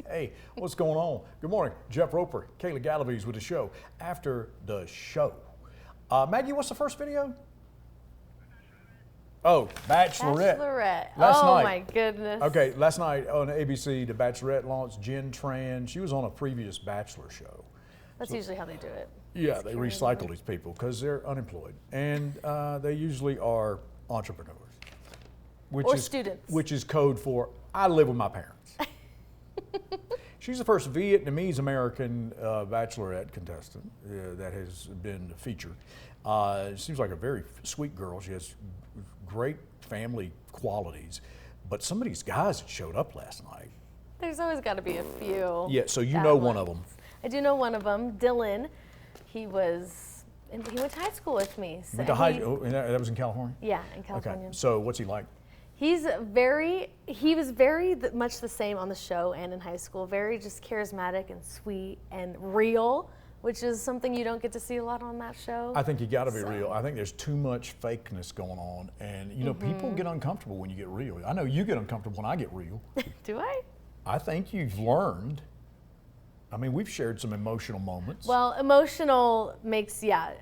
Hey, what's going on? Good morning. Jeff Roper, Kayla Galaviz with the show. After the show. Maggie, what's the first video? Oh, Bachelorette. Last night. Oh my goodness. Okay, last night on ABC, the Bachelorette launched Jen Tran. She was on a previous Bachelor show. That's usually how they do it. Yeah, they recycle these people because they're unemployed. And they usually are entrepreneurs. Or students. Which is code for, I live with my parents. She's the first Vietnamese American Bachelorette contestant that has been featured. Seems like a very sweet girl. She has great family qualities. But some of these guys that showed up last night. There's always got to be a few. Yeah, so you know one of them. I do know one of them, Dylan. He went to high school with me. So And that was in California? Yeah, in California. Okay, so what's he like? He was very much the same on the show and in high school. Very just charismatic and sweet and real, which is something you don't get to see a lot on that show. I think you got to be real. I think there's too much fakeness going on, and you know people get uncomfortable when you get real. I know you get uncomfortable when I get real. Do I? I think you've learned. I mean, we've shared some emotional moments. Well, emotional makes I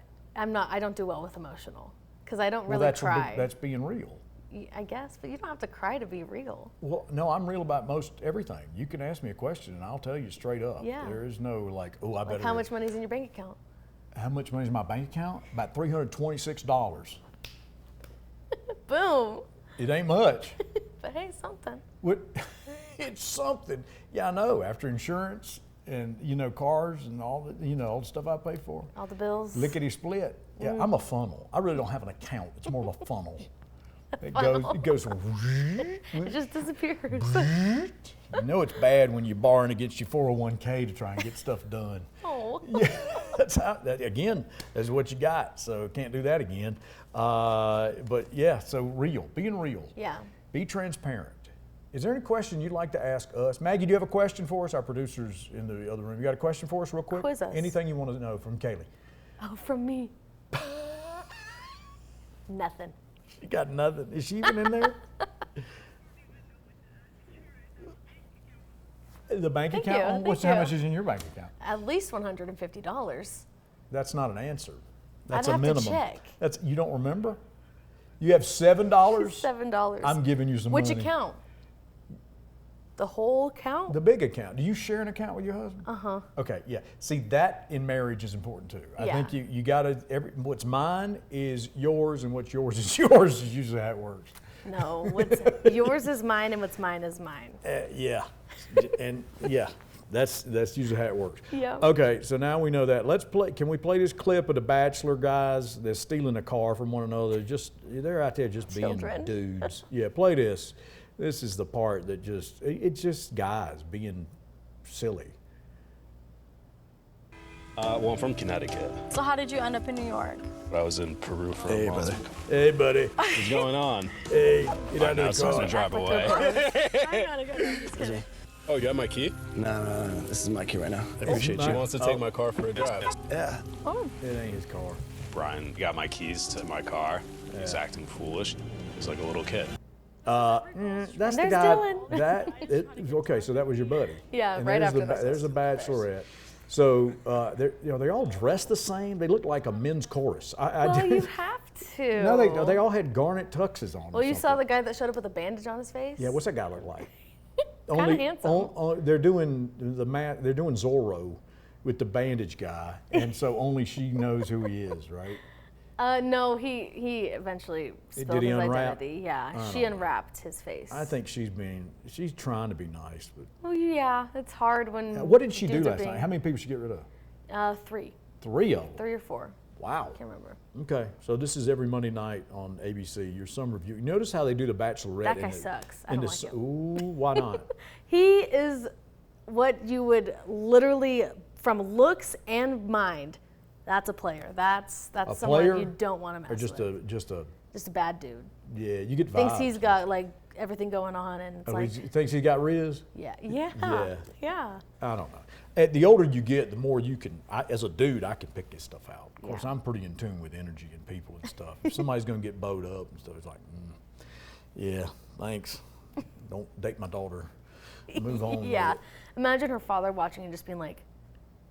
don't do well with emotional because I don't really cry. That's being real. I guess, but you don't have to cry to be real. Well, no, I'm real about most everything. You can ask me a question and I'll tell you straight up. Yeah. There is no like, oh, I better. Like how much money's in your bank account? How much money's in my bank account? About $326. Boom. It ain't much. But hey, something. What? It's something. Yeah, I know. After insurance and cars and all the all the stuff I pay for. All the bills. Lickety split. Yeah, I'm a funnel. I really don't have an account. It's more of a funnel. It goes. It just disappears. You know it's bad when you're borrowing against your 401k to try and get stuff done. Oh. Yeah, that's what you got. So can't do that again. But yeah, so being real. Yeah. Be transparent. Is there any question you'd like to ask us? Maggie, do you have a question for us? Our producer's in the other room. You got a question for us real quick? Quiz us. Anything you want to know from Kaylee? Oh, from me. Nothing. You got nothing. Is she even in there? The bank account? How much is in your bank account? At least $150. That's not an answer. That's I'd a have minimum. to check. You don't remember? You have $7? $7. I'm giving you some money. Which account? The whole account? The big account. Do you share an account with your husband? Uh-huh. Okay, yeah. See, that in marriage is important too. I think you gotta, what's mine is yours and what's yours is yours is usually how it works. No, what's yours is mine and what's mine is mine. Yeah, and yeah, that's usually how it works. Yeah. Okay, so now we know that. Let's play, can we play this clip of the Bachelor guys that's stealing a car from one another? They're out there just being dudes. Yeah, play this. This is the part that it's just guys being silly. Well, I'm from Connecticut. So how did you end up in New York? I was in Peru for a month. Hey, buddy. What's going on? Hey, get out Now of it's the time car. to drive away. I gotta go. Just kidding. Oh, you got my key? No, this is my key right now. I appreciate you. He wants to take my car for a drive. Yeah. Oh. It ain't his car. Brian got my keys to my car. He's acting foolish. He's like a little kid. That's There's the guy. Dylan. Okay, so that was your buddy. Yeah, and right there's after this. There's a Bachelorette. So they're all dressed the same. They look like a men's chorus. Well, you have to. No, they all had garnet tuxes on. Well, you saw the guy that showed up with a bandage on his face? Yeah, what's that guy look like? Kind of handsome. They're doing They're doing Zorro with the bandage guy, and so only she knows who he is, right? No, he eventually spilled his identity. Yeah, she unwrapped his face. I think she's trying to be nice, but. Oh yeah, it's hard when. What did she do last night? How many people did she get rid of? 3. 3 of them. 3 or 4. Wow. Can't remember. Okay, so this is every Monday night on ABC, your summer review. Notice how they do the Bachelorette. That guy sucks. I don't like him. Ooh, why not? He is what you would literally, from looks and mind, that's a player. That's someone you don't want to mess with. Or just a bad dude. Yeah, you get vibes. Thinks he's got like everything going on, and it's like. He thinks he's got Riz? Yeah. I don't know. The older you get, the more you can. As a dude, I can pick this stuff out. Of course, I'm pretty in tune with energy and people and stuff. If somebody's going to get bowed up and stuff, it's like, yeah, thanks. Don't date my daughter. Move on. Yeah. with it. Imagine her father watching and just being like,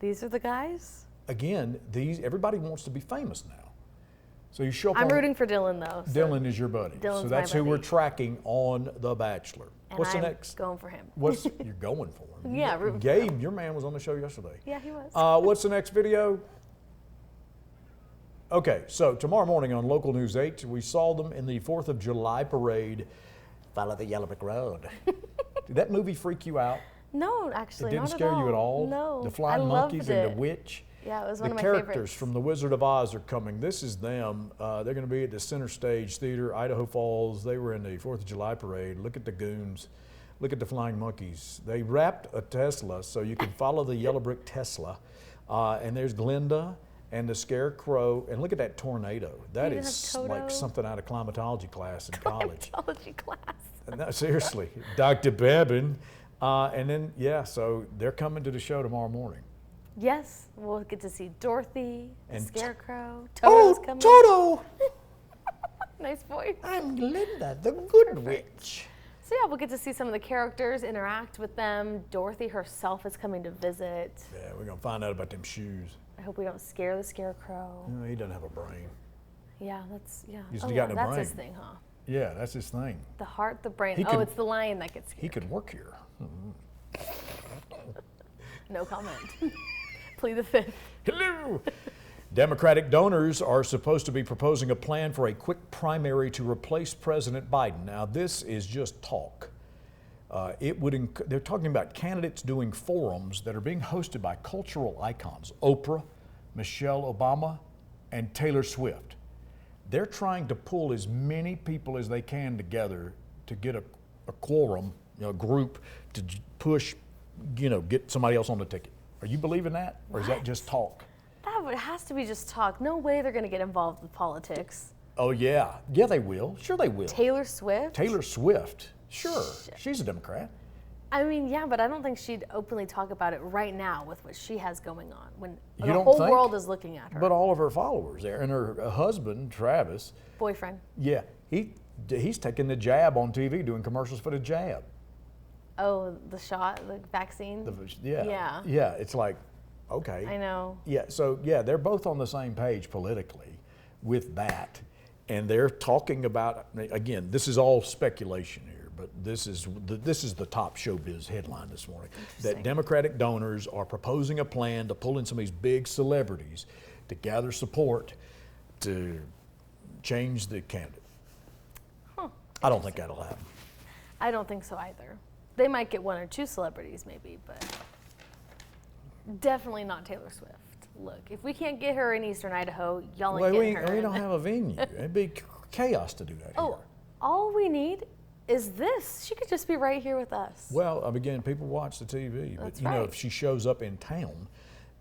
"These are the guys." Again, everybody wants to be famous now. So you show up. I'm on, rooting for Dylan though. So. Dylan is your buddy. Dylan's so that's my who we're buddy. tracking on The Bachelor. And What's I'm the next? going for him. You're going for him? Yeah, rooting for Gabe, your man was on the show yesterday. Yeah, he was. What's the next video? Okay, so tomorrow morning on Local News 8, we saw them in the 4th of July parade. Follow the yellow brick road. Did that movie freak you out? No, actually, It didn't not scare at all. you at all? No, The flying I monkeys loved and the it. witch. Yeah, it was The one of my characters favorites. from The Wizard of Oz are coming. This is them. They're going to be at the Center Stage Theater, Idaho Falls. They were in the 4th of July parade. Look at the goons. Look at the flying monkeys. They wrapped a Tesla so you can follow the yellow brick Tesla. And there's Glenda and the Scarecrow. And look at that tornado. That even is have like Toto. something out of climatology class in college. Biology class. No, seriously. Dr. Bevan. And then, yeah, so they're coming to the show tomorrow morning. Yes, we'll get to see Dorothy, the And Scarecrow. Toto's coming. Toto! Nice voice. I'm Glinda, the good witch. So yeah, we'll get to see some of the characters, interact with them. Dorothy herself is coming to visit. Yeah, we're going to find out about them shoes. I hope we don't scare the Scarecrow. No, he doesn't have a brain. Yeah, that's, yeah. He's Oh, got yeah, no that's his brain. thing, huh? Yeah, that's his thing. The heart, the brain. He Oh, could- it's the lion that gets scared. He could work here. No comment. Plead the fifth. Hello! Democratic donors are supposed to be proposing a plan for a quick primary to replace President Biden. Now, this is just talk. They're talking about candidates doing forums that are being hosted by cultural icons, Oprah, Michelle Obama, and Taylor Swift. They're trying to pull as many people as they can together to get a quorum, a group to push, get somebody else on the ticket. Are you believing that? Or is that just talk? It has to be just talk. No way they're going to get involved with politics. Oh, yeah. Yeah, they will. Sure, they will. Taylor Swift? Taylor Swift. Sure. She's a Democrat. I mean, yeah, but I don't think she'd openly talk about it right now with what she has going on when You the don't whole think? world is looking at her. But all of her followers there, and her husband, Travis, Boyfriend. yeah, he's taking the jab on TV, doing commercials for the jab. Oh, the shot, the vaccine? Yeah. Yeah. It's like, okay. I know. Yeah, so yeah, they're both on the same page politically with that. And they're talking about, again, this is all speculation here, but this is the top showbiz headline this morning. That Democratic donors are proposing a plan to pull in some of these big celebrities to gather support to change the candidate. Huh. I don't think that'll happen. I don't think so either. They might get one or two celebrities maybe, but definitely not Taylor Swift. Look, if we can't get her in Eastern Idaho, y'all ain't Well, getting her. we don't have a venue. It'd be chaos to do that Oh, here. all we need is this. She could just be right here with us. Well, again, people watch the TV, but That's you know, right. if she shows up in town,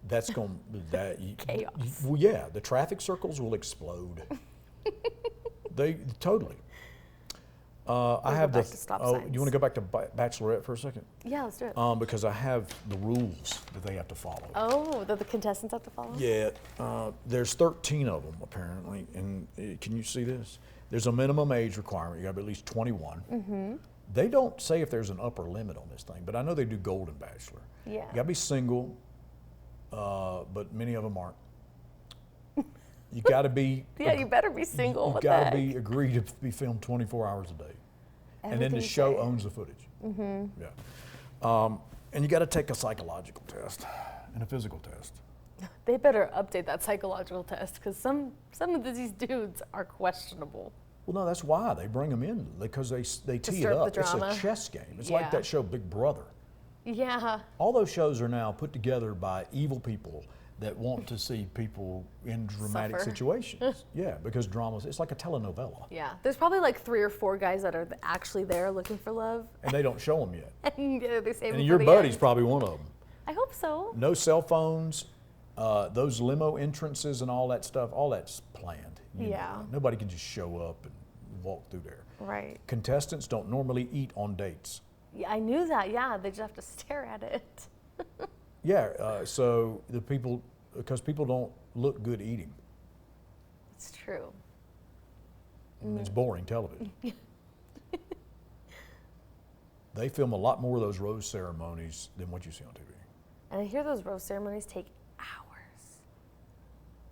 that's going Chaos. Well, yeah, the traffic circles will explode. They totally. I have go back to stop you signs. want to go back to Bachelorette for a second? Yeah, let's do it. Because I have the rules that they have to follow. Oh, that the contestants have to follow? Yeah, there's 13 of them apparently, and can you see this? There's a minimum age requirement. You got to be at least 21. Mm-hmm. They don't say if there's an upper limit on this thing, but I know they do Golden Bachelor. Yeah. You got to be single, but many of them aren't. You got to be. Yeah, you better be single. You What got the to heck? be agreed to be filmed 24 hours a day, and then the Everything's show there. owns the footage. Mm-hmm. Yeah, and you got to take a psychological test and a physical test. They better update that psychological test because some of these dudes are questionable. Well, no, that's why they bring them in, because they tee it stir up up. the It's drama. a chess game. It's Yeah. like that show Big Brother. Yeah. All those shows are now put together by evil people that want to see people in dramatic Suffer. situations. Yeah, because dramas, it's like a telenovela, Yeah. There's probably like 3 or 4 guys that are actually there looking for love. and they don't show them yet. And yeah, they save And them your for the buddy's end. probably one of them. I hope so. No cell phones, those limo entrances and all that stuff, all that's planned. You know Yeah. that. Nobody can just show up and walk through there. Right. Contestants don't normally eat on dates. Yeah, I knew that. Yeah, they just have to stare at it. Yeah, so because people don't look good eating. It's true. And it's boring television. They film a lot more of those rose ceremonies than what you see on TV. And I hear those rose ceremonies take hours.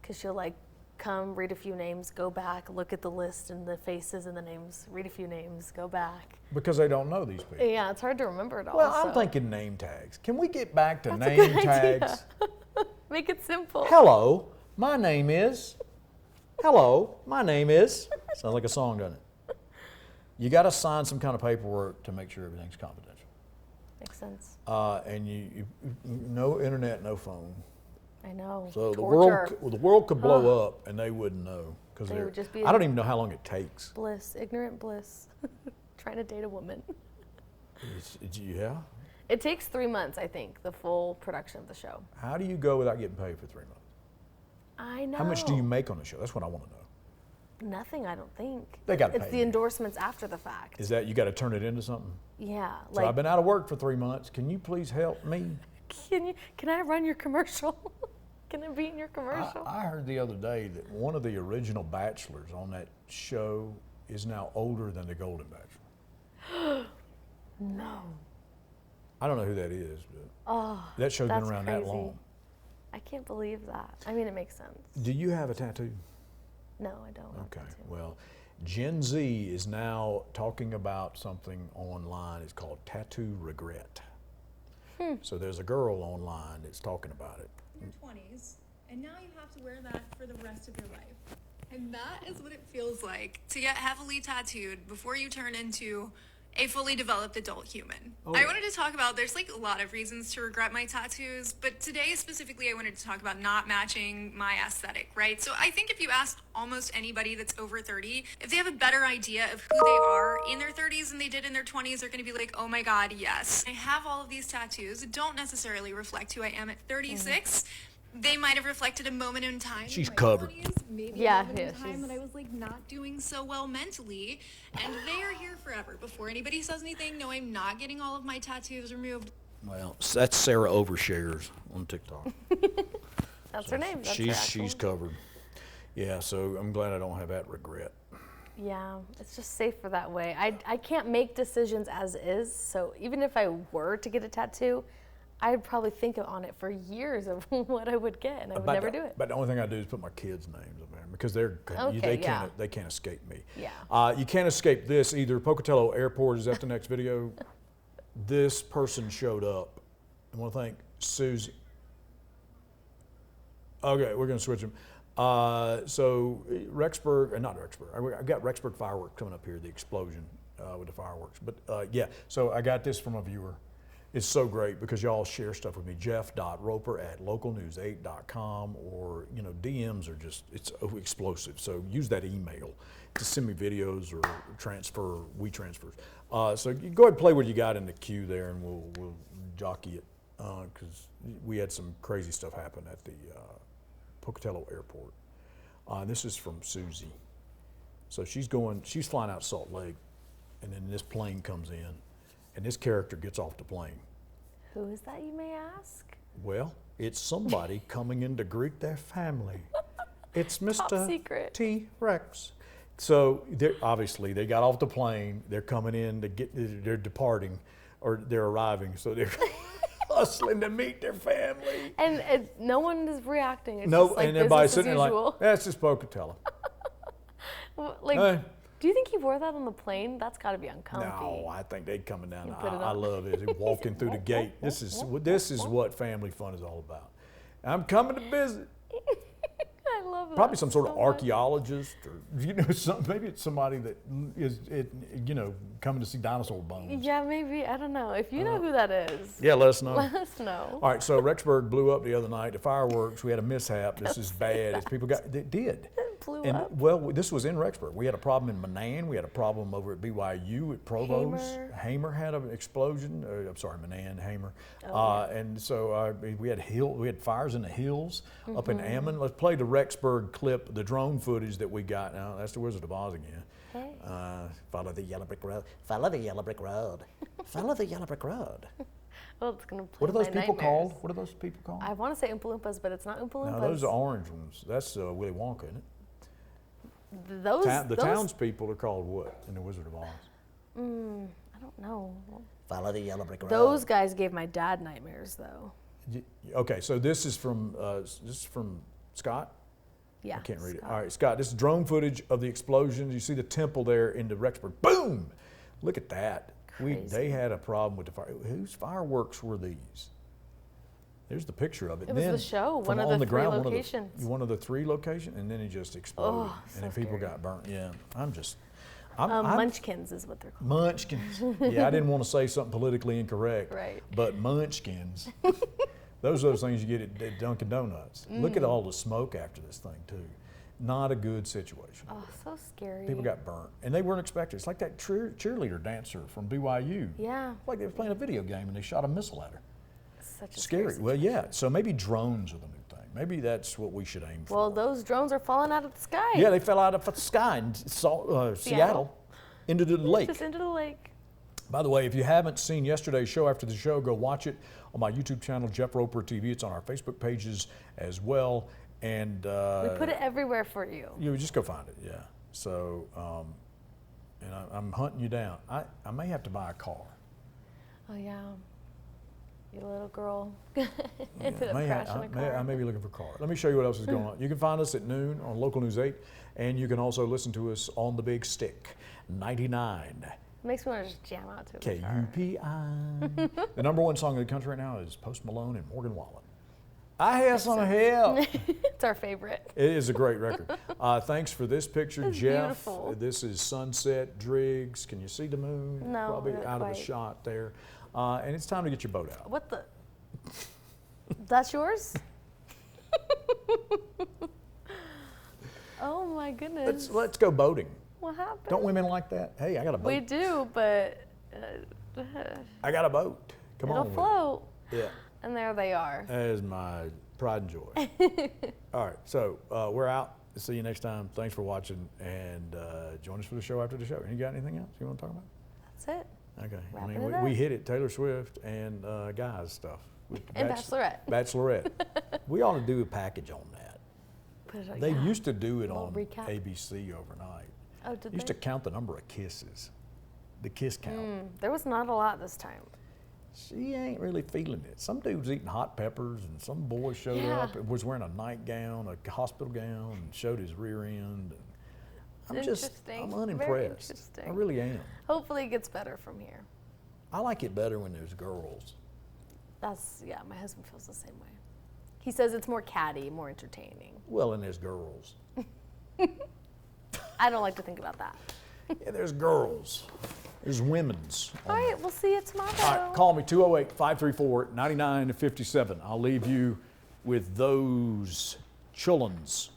Because she'll like come, read a few names, go back, look at the list and the faces and the names, read a few names, go back. Because they don't know these people. Yeah, it's hard to remember it all. Well, I'm so. thinking name tags. Can we get back to That's name a good tags? idea. Make it simple. Hello, my name is. Hello, my name is. Sounds like a song, doesn't it? You got to sign some kind of paperwork to make sure everything's confidential. Makes sense. And you no internet, no phone. I know. So Torture. the world could blow up and they wouldn't know because They would just be I don't even know how long it takes. Bliss, ignorant bliss. Trying to date a woman. Yeah. It takes 3 months, I think, the full production of the show. How do you go without getting paid for 3 months? I know. How much do you make on the show? That's what I want to know. Nothing, I don't think. They got to It's pay the you. endorsements after the fact. Is that you got to turn it into something? Yeah. So I've been out of work for 3 months. Can you please help me? Can I run your commercial? Can it be in your commercial? I heard the other day that one of the original bachelors on that show is now older than the Golden Bachelor. No. I don't know who that is, but Oh, that show's been that's around crazy. that long. I can't believe that. I mean, it makes sense. Do you have a tattoo? No, I don't. want Okay, to. well, Gen Z is now talking about something online. It's called tattoo regret. So there's a girl online that's talking about it. Your 20s, and now you have to wear that for the rest of your life. And that is what it feels like to get heavily tattooed before you turn into a fully developed adult human. I wanted to talk about, there's like a lot of reasons to regret my tattoos, but today specifically I wanted to talk about not matching my aesthetic, right? So I think if you ask almost anybody that's over 30, if they have a better idea of who they are in their 30s than they did in their 20s, they're gonna be like, oh my God, yes. I have all of these tattoos that don't necessarily reflect who I am at 36. They might have reflected a moment in time. She's in my covered. 20s, maybe Yeah, a moment yeah, in time she's- that I was like not doing so well mentally, and they are here forever. Before anybody says anything, no, I'm not getting all of my tattoos removed. Well, that's Sarah Overshares on TikTok. That's her name. That's her she's actual- covered. Yeah, so I'm glad I don't have that regret. Yeah, it's just safer that way. I can't make decisions as is, so even if I were to get a tattoo, I'd probably think on it for years of what I would get, and I would never do it. But the only thing I do is put my kids' names up there because they Okay, can't escape me. Yeah. You can't escape this either. Pocatello Airport, is that the next video? This person showed up. I want to thank Susie. Okay, we're going to switch them. So Rexburg, not Rexburg. I got Rexburg fireworks coming up here. The explosion with the fireworks. But yeah, so I got this from a viewer. It's so great because y'all share stuff with me. Jeff.roper@localnews8.com, or DMs are just, it's explosive. So use that email to send me videos or WeTransfers. So you go ahead and play what you got in the queue there, and we'll jockey it because we had some crazy stuff happen at the Pocatello Airport. This is from Susie. So she's flying out Salt Lake, and then this plane comes in. And this character gets off the plane. Who is that, you may ask? Well, it's somebody coming in to greet their family. It's Mr. secret. T-Rex. So obviously they got off the plane. They're coming in they're departing, or they're arriving. So they're hustling to meet their family. And no one is reacting. It's No, just like and everybody's business sitting as there usual. like, that's just Pocatello. Like, Hey. do you think he wore that on the plane? That's got to be uncomfy. No, I think they coming down. You put it I on. love it. They walking through the gate. This is what family fun is all about. I'm coming to visit. I love that. Probably some sort of so much. archaeologist, or maybe it's somebody that is coming to see dinosaur bones. Yeah, maybe. I don't know. If you know who that is, Yeah, let us know. let us know. All right, so Rexburg blew up the other night. The fireworks, we had a mishap. This is bad. As people it did. Blew And up. well, this was in Rexburg. We had a problem in Manan. We had a problem over at BYU at Provost. Hamer had an explosion. I'm sorry, Manan, Hamer. And so we had fires in the hills up in Ammon. Let's play the Rexburg clip, the drone footage that we got. Now that's the Wizard of Oz again. Hey. Follow the yellow brick road. Follow the yellow brick road. Follow the yellow brick road. Well, it's gonna play What are those my people nightmares. called? What are those people called? I want to say Oompa Loompas, but it's not Oompa Loompas. No, those are orange ones. That's Willy Wonka, isn't it? Those The townspeople are called what in the Wizard of Oz? I don't know. Follow the yellow brick road. Those guys gave my dad nightmares, though. Okay, so this is from Scott? Yeah. I can't read it. Scott. All right, Scott, this is drone footage of the explosions. You see the temple there in the Rexburg. Boom! Look at that. They had a problem with the fire. Whose fireworks were these? There's the picture of it. It was then the show, from one of on the three ground, locations. One of the 3 locations, and then it just exploded. Oh, and then so people scary. got burnt. Yeah, I'm Munchkins is what they're called. Munchkins. Yeah, I didn't want to say something politically incorrect. Right. But Munchkins, those are those things you get at Dunkin' Donuts. Look at all the smoke after this thing, too. Not a good situation. Oh, so scary. People got burnt, and they weren't expected. It's like that cheerleader dancer from BYU. Yeah. Like they were playing a video game and they shot a missile at her. Such a Scary. Well, yeah. So maybe drones are the new thing. Maybe that's what we should aim for. Well, those drones are falling out of the sky. Yeah, they fell out of the sky in Seattle into the lake. Just into the lake. By the way, if you haven't seen yesterday's show after the show, go watch it on my YouTube channel, Jeff Roper TV. It's on our Facebook pages as well. And We put it everywhere for you. you just go find it, yeah. So, and I'm hunting you down. I may have to buy a car. Oh, yeah. Your little girl Yeah, ended up crashing a car. I may be looking for a car. Let me show you what else is going on. You can find us at noon on Local News 8, and you can also listen to us on the Big Stick, 99 Makes me want to just jam out to it. KUPI. The #1 song in the country right now is Post Malone and Morgan Wallen. I have some help. It's our favorite. It is a great record. Thanks for this picture, It's Jeff. beautiful. This is sunset, Driggs. Can you see the moon? No, Probably not out of the quite. shot there. And it's time to get your boat out. What the? That's yours? Oh my goodness. Let's go boating. What happened? Don't women like that? Hey, I got a boat. We do, but I got a boat. Come it'll on. with it. float. Yeah, And there they are. that is my pride and joy. All right, so we're out. See you next time. Thanks for watching, and join us for the show after the show. You got anything else you want to talk about? That's it. Okay. Wrapping it we up. hit it. Taylor Swift and guys stuff. With And Bachelorette. Bachelorette. We ought to do a package on that. Put it on, They yeah. used to do it Little on recap. ABC overnight. Oh, did Used they? to count the number of kisses. The kiss count. There was not a lot this time. She ain't really feeling it. Some dude's eating hot peppers, and some boy showed Yeah. up and was wearing a nightgown, a hospital gown, and showed his rear end. I'm Interesting. I'm unimpressed. Very I interesting. really am. Hopefully it gets better from here. I like it better when there's girls. Yeah, my husband feels the same way. He says it's more catty, more entertaining. Well, and there's girls. I don't like to think about that. Yeah, there's girls. There's women's. All right, we'll see you tomorrow. All right, call me 208-534-9957. I'll leave you with those chullins.